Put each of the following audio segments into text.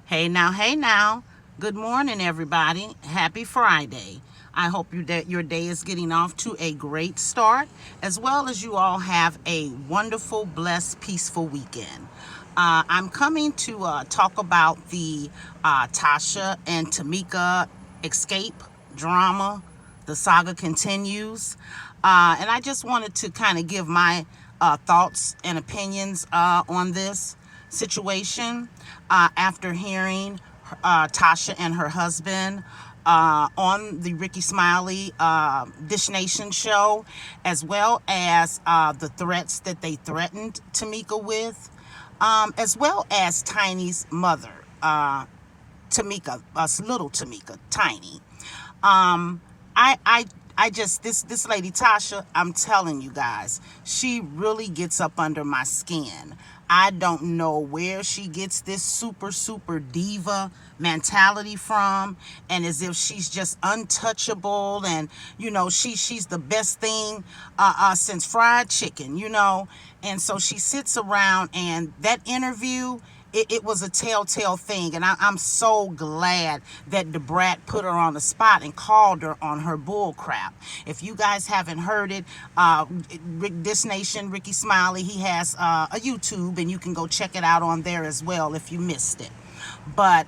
Hey now. Good morning, everybody. Happy Friday. I hope that your day is getting off to a great start, as well as you all have a wonderful, blessed, peaceful weekend. I'm coming to talk about the Tasha and Timeka escape drama. The saga continues. And I just wanted to kind of give my thoughts and opinions on this situation after hearing Tasha and her husband on the Ricky Smiley Dish Nation show, as well as the threats that they threatened Timeka with, as well as Tiny's mother, Timeka, little Timeka, Tiny. Um, I just this lady Tasha, I'm telling you guys, she really gets up under my skin. I don't know where she gets this super diva mentality from, and as if she's just untouchable, and she's the best thing since fried chicken, and so she sits around, and that interview, it was a telltale thing, and I'm so glad that the brat put her on the spot and called her on her bull crap. If you guys haven't heard it, This Nation, Ricky Smiley, he has a YouTube, and you can go check it out on there as well if you missed it. But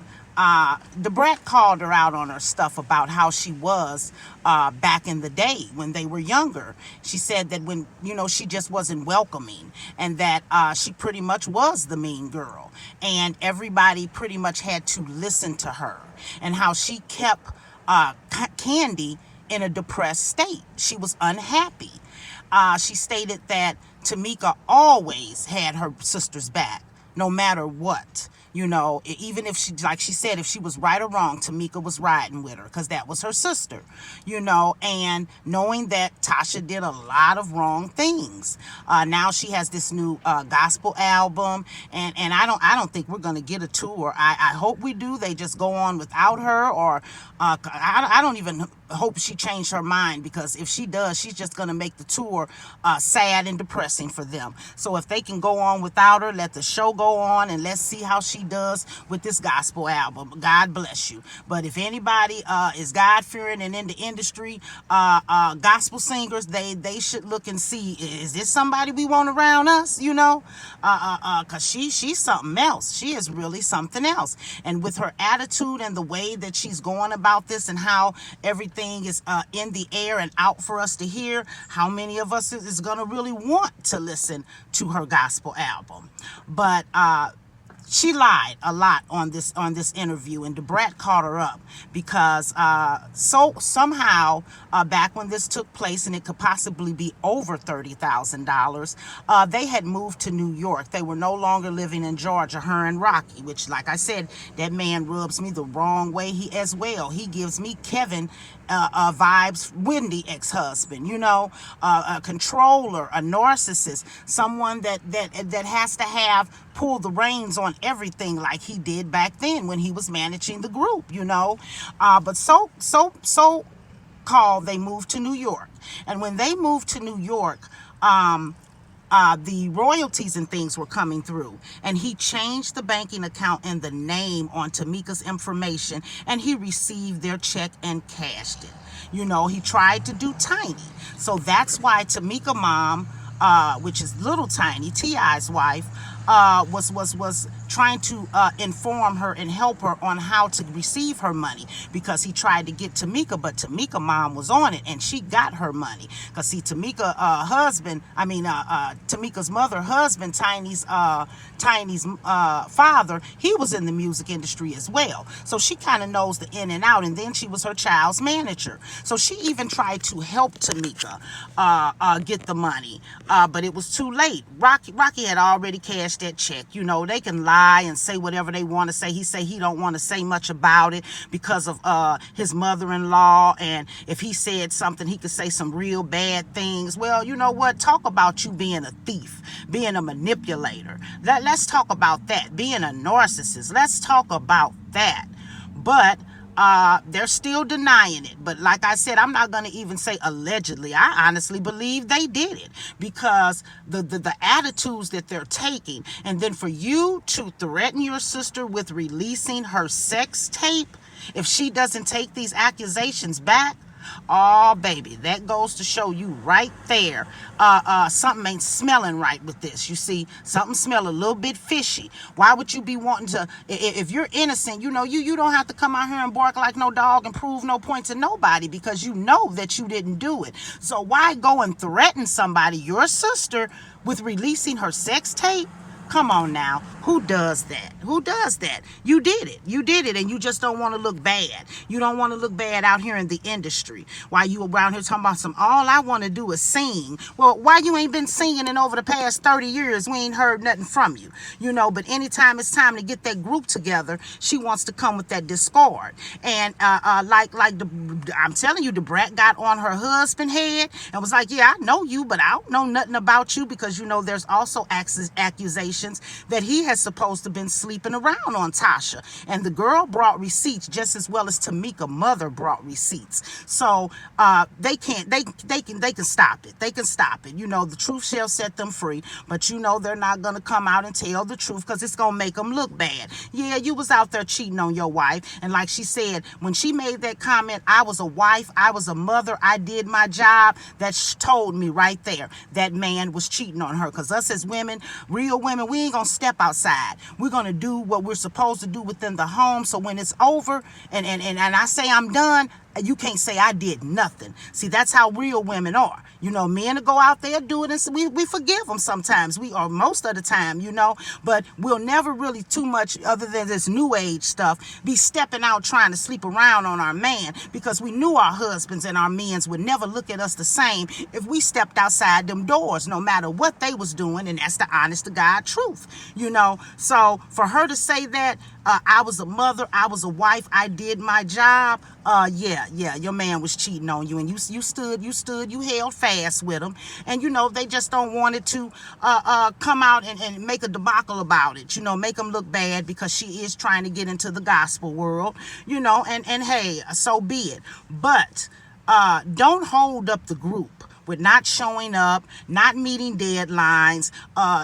the brat called her out on her stuff about how she was back in the day when they were younger. She said that when, she just wasn't welcoming, and that she pretty much was the mean girl, and everybody pretty much had to listen to her, and how she kept Candy in a depressed state. She was unhappy. She stated that Timeka always had her sister's back, no matter what. Even if she, like she said, if she was right or wrong, Timeka was riding with her because that was her sister, and knowing that Tasha did a lot of wrong things. Now she has this new gospel album, and I don't think we're going to get a tour. I hope we do. They just go on without her, or I don't even hope she changed her mind, because if she does, she's just going to make the tour sad and depressing for them. So if they can go on without her, let the show go on, and let's see how she does with this gospel album. God bless you. But if anybody is God-fearing and in the industry, gospel singers, they should look and see, is this somebody we want around us, because she's something else. She is really something else. And with her attitude and the way that she's going about this, and how everything is in the air and out for us to hear, how many of us is going to really want to listen to her gospel album? But she lied a lot on this interview, and DeBrat caught her up, because somehow back when this took place, and it could possibly be over $30,000, they had moved to New York. They were no longer living in Georgia, her and Rocky, which, like I said, that man rubs me the wrong way as well. He gives me Kevin vibes, Wendy ex-husband, a controller, a narcissist, someone that has to pull the reins on everything like he did back then when he was managing the group, but so called, they moved to New York. And when they moved to New York, the royalties and things were coming through, and he changed the banking account and the name on Timeka's information, and he received their check and cashed it. He tried to do Tiny, so that's why Timeka mom, which is little Tiny, T.I.'s wife, was trying to inform her and help her on how to receive her money, because he tried to get Timeka, but Timeka mom was on it, and she got her money. Because see, Timeka's mother husband, Tiny's father, he was in the music industry as well, so she kind of knows the in and out. And then she was her child's manager, so she even tried to help Timeka get the money, but it was too late. Rocky had already cashed that check. They can lie and say whatever they want to say. He say he don't want to say much about it because of his mother-in-law, and if he said something, he could say some real bad things. Well, you know what? Talk about you being a thief, being a manipulator. Let's talk about that. Being a narcissist. Let's talk about that. But They're still denying it. But like I said, I'm not going to even say allegedly. I honestly believe they did it, because the attitudes that they're taking. And then for you to threaten your sister with releasing her sex tape if she doesn't take these accusations back. Oh, baby, that goes to show you right there. Something ain't smelling right with this. You see, something smell a little bit fishy. Why would you be wanting to, if you're innocent, you don't have to come out here and bark like no dog and prove no point to nobody, because you know that you didn't do it. So why go and threaten somebody, your sister, with releasing her sex tape? Come on now. Who does that? Who does that? You did it. You did it, and you just don't want to look bad. You don't want to look bad out here in the industry. While you around here talking about all I want to do is sing. Well, why you ain't been singing in over the past 30 years? We ain't heard nothing from you. But anytime it's time to get that group together, she wants to come with that discord. And I'm telling you, the brat got on her husband's head and was like, yeah, I know you, but I don't know nothing about you, because there's also accusations that he has supposed to been sleeping around on Tocha. And the girl brought receipts just as well as Timeka mother brought receipts. So they can stop it. They can stop it. The truth shall set them free. But they're not going to come out and tell the truth, because it's going to make them look bad. Yeah, you was out there cheating on your wife. And like she said, when she made that comment, I was a wife, I was a mother, I did my job, that told me right there that man was cheating on her. Because us as women, real women, we ain't gonna step outside. We're gonna do what we're supposed to do within the home. So when it's over and I say I'm done, you can't say I did nothing. See, that's how real women are. Men to go out there do it, and we forgive them sometimes. Or most of the time, but we'll never really too much, other than this new age stuff, be stepping out trying to sleep around on our man, because we knew our husbands and our men's would never look at us the same if we stepped outside them doors, no matter what they was doing. And that's the honest to God truth, So for her to say that, I was a mother, I was a wife, I did my job. Yeah, your man was cheating on you, and you stood, you held fast with him, and they just don't want it to come out and make a debacle about it, make them look bad, because she is trying to get into the gospel world, and hey, so be it. But don't hold up the group with not showing up, not meeting deadlines.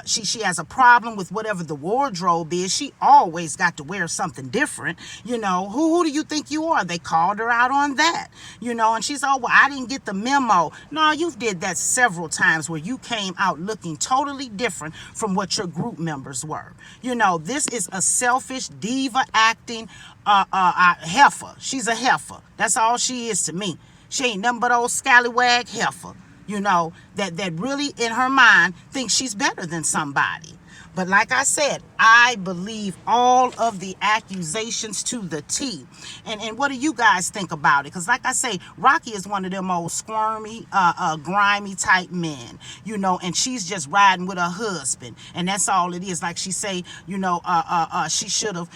She has a problem with whatever the wardrobe is. She always got to wear something different. Who do you think you are? They called her out on that. And she's, oh, well, I didn't get the memo. No, you've did that several times, where you came out looking totally different from what your group members were. This is a selfish, diva acting heifer. She's a heifer. That's all she is to me. She ain't nothing but old scallywag heifer. That really in her mind thinks she's better than somebody. But like I said, I believe all of the accusations to the T. And what do you guys think about it? Because like I say, Rocky is one of them old squirmy, grimy type men, and she's just riding with her husband. And that's all it is. Like she say, she shouldn't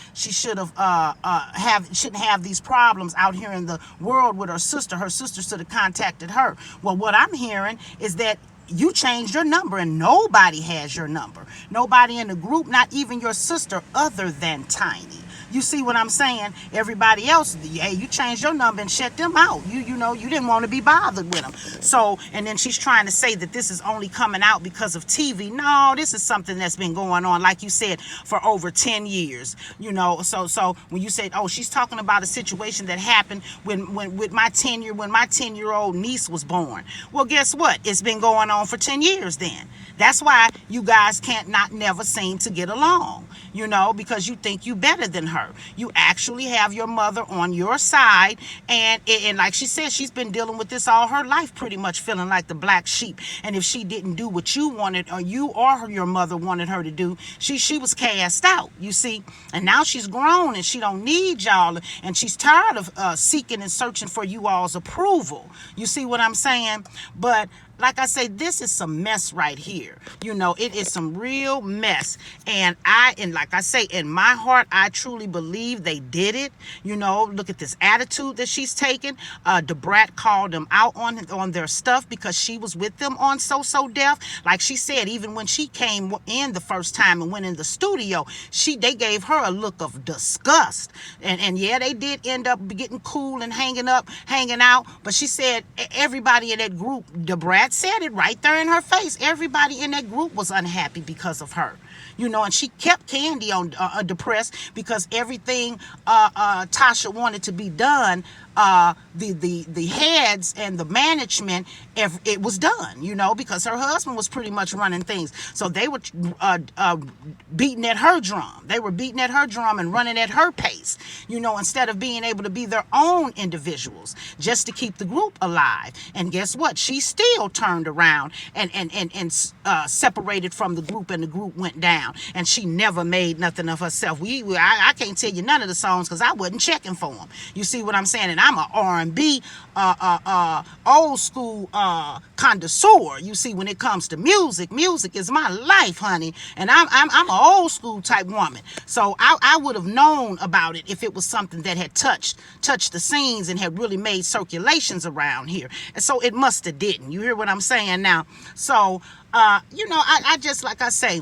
have these problems out here in the world with her sister. Her sister should have contacted her. Well, what I'm hearing is that you changed your number, and nobody has your number. Nobody in the group, not even your sister, other than Tiny. You see what I'm saying? Everybody else, hey, you changed your number and shut them out. You didn't want to be bothered with them. So, and then she's trying to say that this is only coming out because of TV. No, this is something that's been going on, like you said, for over 10 years. So when you said, oh, she's talking about a situation that happened when my 10-year-old niece was born. Well, guess what? It's been going on for 10 years then. That's why you guys can't never seem to get along, because you think you better than her. You actually have your mother on your side, and like she said, she's been dealing with this all her life, pretty much feeling like the black sheep. And if she didn't do what you wanted, or you or your mother wanted her to do, she was cast out, you see. And now she's grown, and she don't need y'all, and she's tired of seeking and searching for you all's approval. You see what I'm saying? But like I say, this is some mess right here. It is some real mess. And like I say, in my heart, I truly believe they did it. Look at this attitude that she's taken. DeBrat called them out on their stuff because she was with them on So Def. Like she said, even when she came in the first time and went in the studio, they gave her a look of disgust. And yeah, they did end up getting cool and hanging out. But she said everybody in that group, DeBrat said it right there in her face. Everybody in that group was unhappy because of her. And she kept Candy on depressed because everything Tocha wanted to be done, the heads and the management, it was done, because her husband was pretty much running things. So they were beating at her drum. They were beating at her drum and running at her pace, instead of being able to be their own individuals just to keep the group alive. And guess what? She still turned around and separated from the group, and the group went down. And she never made nothing of herself. I can't tell you none of the songs because I wasn't checking for them. You see what I'm saying? And I'm a R&B old school connoisseur. You see, when it comes to music is my life, honey. And I'm an old school type woman. So I would have known about it if it was something that had touched the scenes and had really made circulations around here. And so it must have didn't. You hear what I'm saying now? So I just, like I say,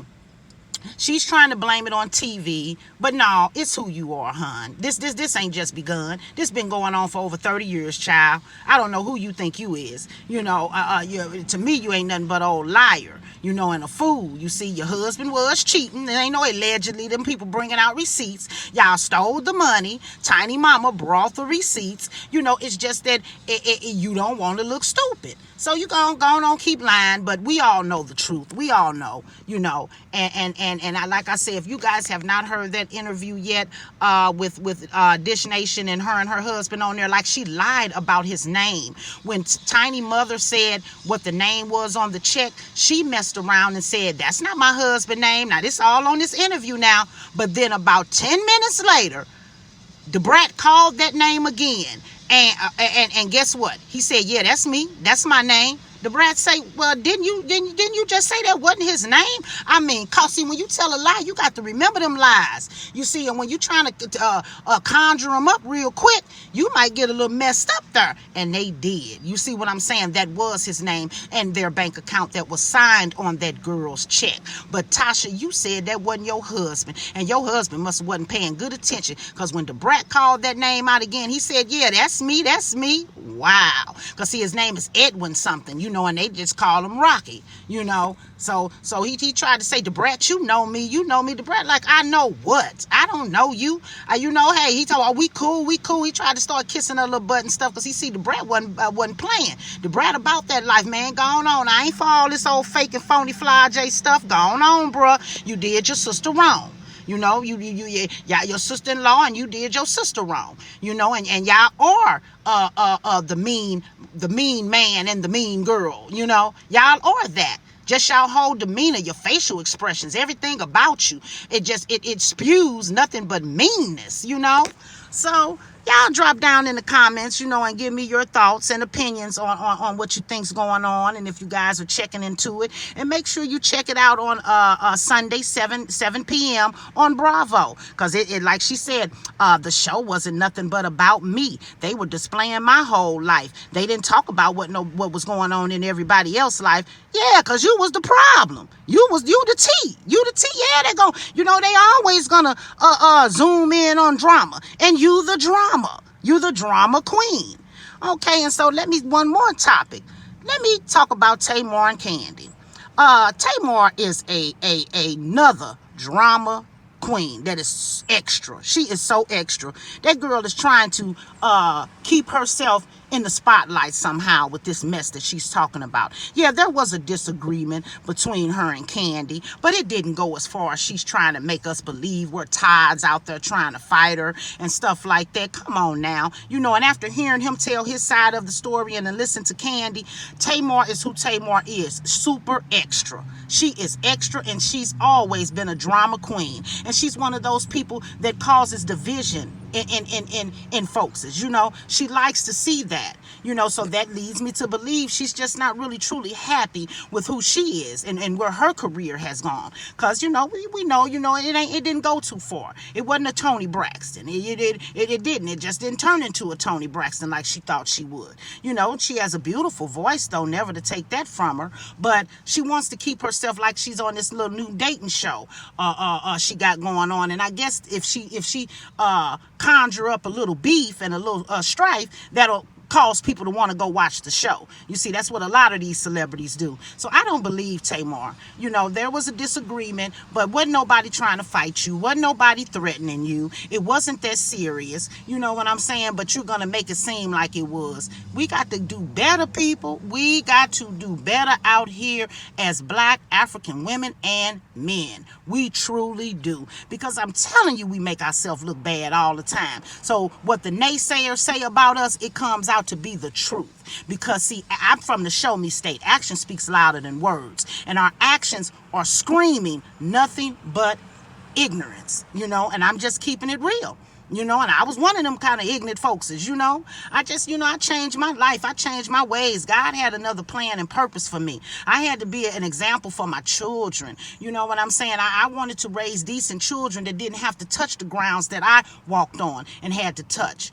she's trying to blame it on TV, but no, it's who you are, hon. This ain't just begun. This been going on for over 30 years, child. I don't know who you think you is. To me, you ain't nothing but an old liar, and a fool. You see, your husband was cheating. There ain't no allegedly them people bringing out receipts. Y'all stole the money. Tiny Mama brought the receipts. It's just that you don't want to look stupid. So you go on keep lying, but we all know the truth. We all know, and like I said, if you guys have not heard that interview yet with Dish Nation and her husband on there, like she lied about his name. When Tiny Mother said what the name was on the check, she messed around and said, that's not my husband's name. Now, this all on this interview now. But then about 10 minutes later, DeBrat called that name again. And guess what? He said, yeah, that's me. That's my name. DeBrat say, well, didn't you just say that wasn't his name? I mean, cause see, when you tell a lie, you got to remember them lies. You see, and when you're trying to conjure them up real quick, you might get a little messed up there. And they did. You see what I'm saying? That was his name and their bank account that was signed on that girl's check. But Tocha, you said that wasn't your husband, and your husband must wasn't paying good attention, because when DeBrat called that name out again, he said, yeah, that's me. That's me. Wow. Because see, his name is Edwin something, and they just call him Rocky, So he tried to say, DeBrat, you know me, DeBrat. Like, I know what? I don't know you. Hey, he told, we cool. He tried to start kissing her little butt and stuff because he see DeBrat wasn't playing. DeBrat about that life, man. Gone on. I ain't for all this old fake and phony Fly J stuff. Gone on, bruh. You did your sister wrong. Y'all, your sister-in-law, and you did your sister wrong. And y'all are the mean man and the mean girl. Y'all are that. Just y'all whole demeanor, your facial expressions, everything about you, it spews nothing but meanness. So y'all drop down in the comments, and give me your thoughts and opinions on what you think's going on, and if you guys are checking into it. And make sure you check it out on Sunday, 7 p.m. on Bravo, because it like she said, the show wasn't nothing but about me. They were displaying my whole life. They didn't talk about what was going on in everybody else's life. Yeah, because you was the problem. You the T. You the T. Yeah, they always gonna zoom in on drama. And you the drama. You the drama queen. Okay, and so one more topic. Let me talk about Tamar and Candy. Tamar is another drama queen that is extra. She is so extra. That girl is trying to keep herself in the spotlight somehow with this mess that she's talking about. Yeah, there was a disagreement between her and Candy, but it didn't go as far as she's trying to make us believe we're Todd's out there trying to fight her and stuff like that. Come on now. And after hearing him tell his side of the story and then listen to Candy, Tamar is who Tamar is. Super extra. She is extra, and she's always been a drama queen. And she's one of those people that causes division in folks. She likes to see that. So that leads me to believe she's just not really truly happy with who she is and where her career has gone. Because we know it didn't go too far. It wasn't a Toni Braxton. It didn't. It just didn't turn into a Toni Braxton like she thought she would. She has a beautiful voice, though, never to take that from her. But she wants to keep herself like she's on this little new dating show she got going on. And I guess if she conjure up a little beef and a little strife, that'll cause people to want to go watch the show. You see, that's what a lot of these celebrities do. So I don't believe Tamar. There was a disagreement, but wasn't nobody trying to fight you. Wasn't nobody threatening you. It wasn't that serious. You know what I'm saying? But you're going to make it seem like it was. We got to do better, people. We got to do better out here as Black African women and men. We truly do. Because I'm telling you, we make ourselves look bad all the time. So what the naysayers say about us, it comes out to be the truth. Because see, I'm from the show me state. Action speaks louder than words, and our actions are screaming nothing but ignorance, and I'm just keeping it real. And I was one of them kind of ignorant folks, I just, I changed my life. I changed my ways. God had another plan and purpose for me. I had to be an example for my children. You know what I'm saying? I wanted to raise decent children that didn't have to touch the grounds that I walked on and had to touch.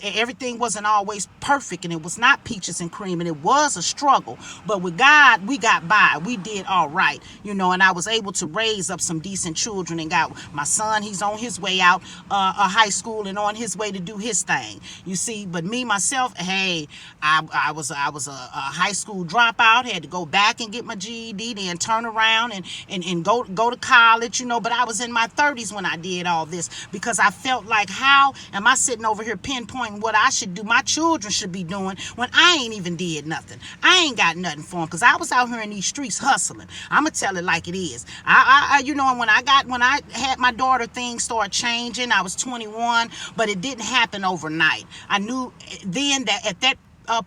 Everything wasn't always perfect, and it was not peaches and cream, and it was a struggle. But with God, we got by. We did all right, and I was able to raise up some decent children and got my son, he's on his way out a high school and on his way to do his thing. You see, but me myself, hey, I was a high school dropout, had to go back and get my GED, then turn around and go to college, but I was in my 30s when I did all this, because I felt like, how am I sitting over here pinpointing what I should do, my children should be doing, when I ain't even did nothing. I ain't got nothing for them, because I was out here in these streets hustling. I'm gonna tell it like it is. And when I had my daughter, things started changing. I was 21, but it didn't happen overnight. I knew then that at that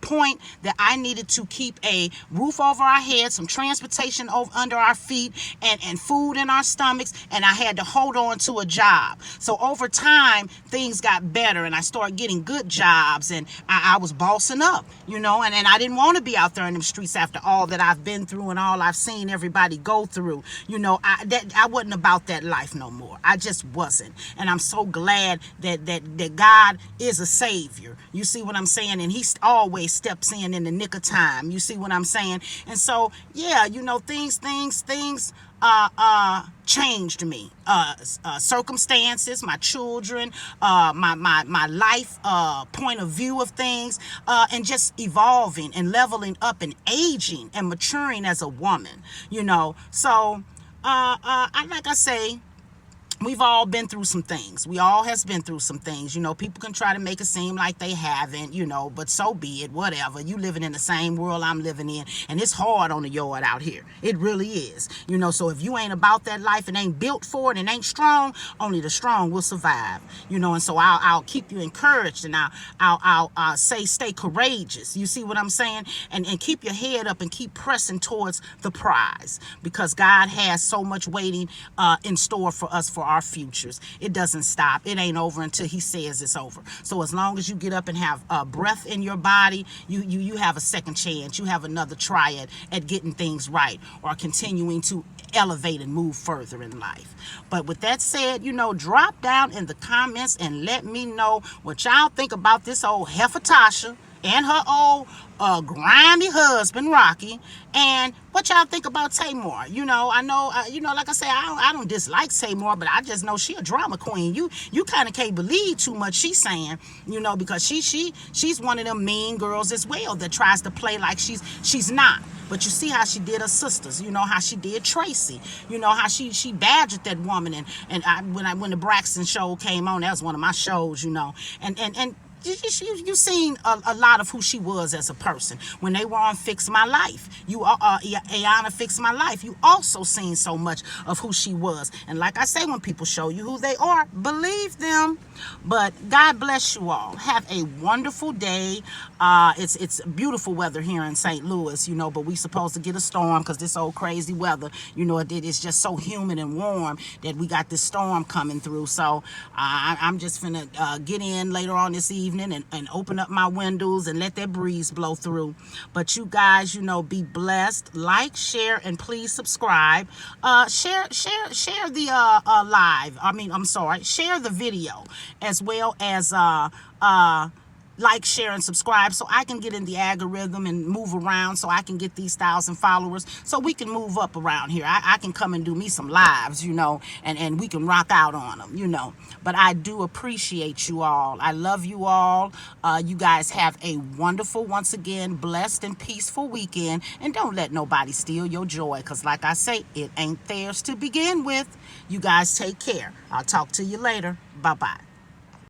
point that I needed to keep a roof over our heads, some transportation under our feet, and food in our stomachs, and I had to hold on to a job. So over time, things got better, and I started getting good jobs, and I was bossing up, and I didn't want to be out there in them streets after all that I've been through and all I've seen everybody go through. I wasn't about that life no more. I just wasn't. And I'm so glad that God is a savior. You see what I'm saying? And he's always steps in the nick of time. You see what I'm saying? And so, yeah, things changed me. Circumstances, my children, my life point of view of things, and just evolving and leveling up and aging and maturing as a woman. So like I say, we've all been through some things. We all has been through some things. People can try to make it seem like they haven't, but so be it, whatever. You living in the same world I'm living in, and it's hard on the yard out here. It really is. So if you ain't about that life and ain't built for it and ain't strong, only the strong will survive. And so I'll keep you encouraged, and I'll say stay courageous. You see what I'm saying? And keep your head up and keep pressing towards the prize, because God has so much waiting in store for us for our futures. It doesn't stop. It ain't over until he says it's over. So as long as you get up and have breath in your body, you have a second chance. You have another try at getting things right, or continuing to elevate and move further in life. But with that said, drop down in the comments and let me know what y'all think about this old heifer Tocha and her old grimy husband Rocky, and what y'all think about Tamar. I know, like I say, I don't dislike Tamar, but I just know she a drama queen. You kind of can't believe too much she's saying, because she's one of them mean girls as well that tries to play like she's not. But you see how she did her sisters, how she did Tracy, how she badgered that woman, and when the Braxton show came on, that was one of my shows, and you seen a lot of who she was as a person. When they were on Fix My Life, Ayana Fix My Life, you also seen so much of who she was. And like I say, when people show you who they are, believe them. But God bless you all. Have a wonderful day. It's beautiful weather here in St. Louis, you know, but we supposed to get a storm because this old crazy weather, you know, it's just so humid and warm that we got this storm coming through. So I'm just finna get in later on this evening and open up my windows and let that breeze blow through. But you guys, you know, be blessed. Like, share, and please subscribe. Share the live. Share the video as well as like, share, and subscribe so I can get in the algorithm and move around, so I can get these 1,000 followers, so we can move up around here. I can come and do me some lives, you know, and we can rock out on them, you know. But I do appreciate you all. I love you all. You guys have a wonderful, once again, blessed and peaceful weekend. And don't let nobody steal your joy, because like I say, it ain't theirs to begin with. You guys take care. I'll talk to you later. Bye-bye.